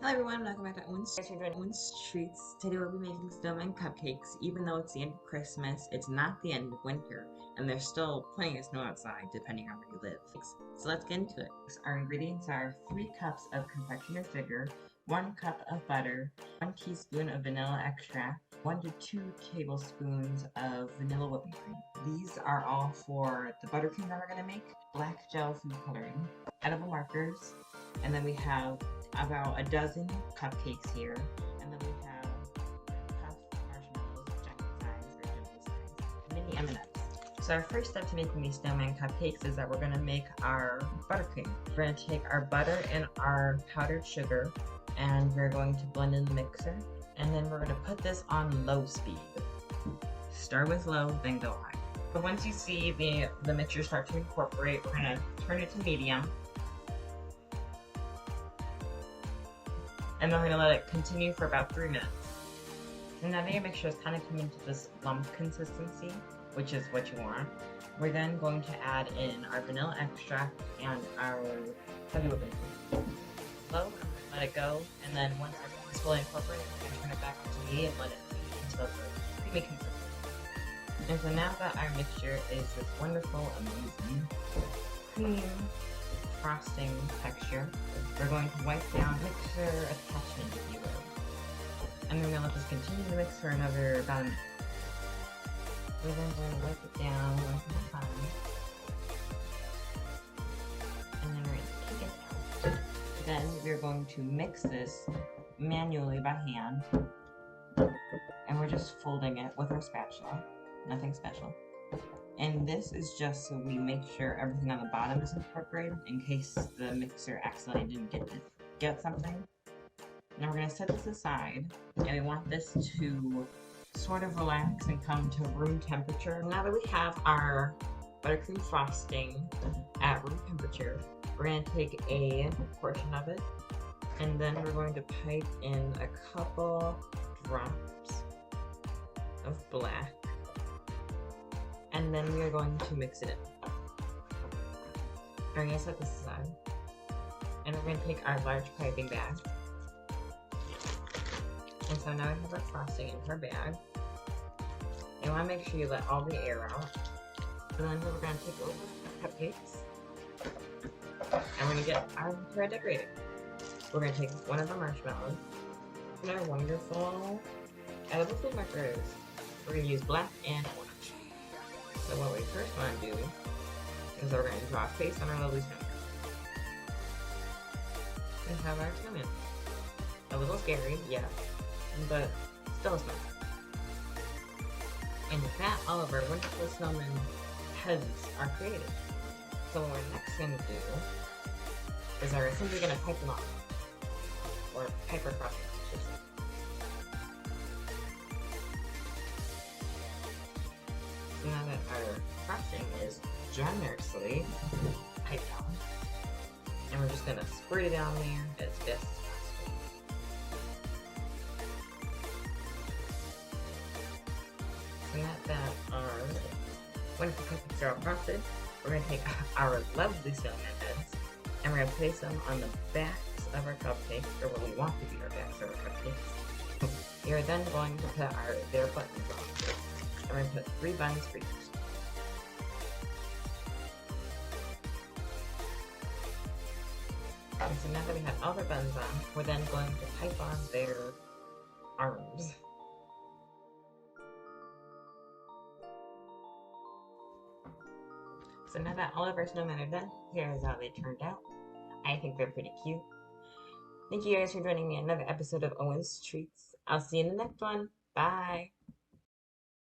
Hello everyone, welcome back to Owen's Treats. Today we'll be making Snowman Cupcakes. Even though it's the end of Christmas, it's not the end of winter, and there's still plenty of snow outside, depending on where you live. So let's get into it. Our ingredients are 3 cups of confectioner's sugar, 1 cup of butter, 1 teaspoon of vanilla extract, 1 to 2 tablespoons of vanilla whipping cream. These are all for the buttercream that we're going to make, black gel food coloring, edible markers, and then we have about a dozen cupcakes here, and then we have puffed marshmallows, giant size or jumbo size, mini M&Ms. So our first step to making these snowman cupcakes is that we're going to make our buttercream. We're going to take our butter and our powdered sugar, and we're going to blend in the mixer, and then we're going to put this on low speed. Start with low, then go high. But once you see the mixture start to incorporate, we're going to turn it to medium. And then we're going to let it continue for about 3 minutes. And now that your mixture is kind of coming to this lump consistency, which is what you want, we're then going to add in our vanilla extract and our heavy whipping cream. Low, let it go, and then once everything's fully incorporated, we're going to turn it back to me and let it feed until the creamy consistency. And so now that our mixture is this wonderful, amazing cream frosting texture, we're going to wipe down mixer attachment, if you will. And we're going to let this continue to mix for about a minute. We're then going to wipe it down one more time. And then we're going to take it out. Then we're going to mix this manually by hand. And we're just folding it with our spatula. Nothing special. And this is just so we make sure everything on the bottom is incorporated in case the mixer accidentally didn't get something. Now we're going to set this aside, and we want this to sort of relax and come to room temperature. Now that we have our buttercream frosting at room temperature, we're going to take a portion of it, and then we're going to pipe in a couple drops of black. And then we are going to mix it in. We're going to set this aside. And we're going to take our large piping bag. And so now we have our frosting into our bag. And you want to make sure you let all the air out. And then we're going to take over our cupcakes. And we're going to get our decorating. We're going to take one of our marshmallows and our wonderful edible food markers. We're going to use black and orange. So what we first want to do is we're going to draw a face on our lovely snowman. And have our snowman. A little scary, yeah, but still a snowman. And with that, all of our wonderful snowman heads are created. So what we're next going to do is we're simply going to pipe them off. Or pipe across them, I should say. So now that our frosting is generously piped down, and we're just going to squirt it down there as best as possible. So now that our wonderful cupcakes are all frosted, we're going to take our lovely snowman heads, and we're going to place them on the backs of our cupcakes, or what we want to be our backs of our cupcakes. We are then going to put their buttons on. And we're going to put 3 buns for each. And so now that we have all their buns on, we're then going to pipe on their arms. So now that all of our snowmen are done, here's how they turned out. I think they're pretty cute. Thank you guys for joining me in another episode of Owen's Treats. I'll see you in the next one. Bye!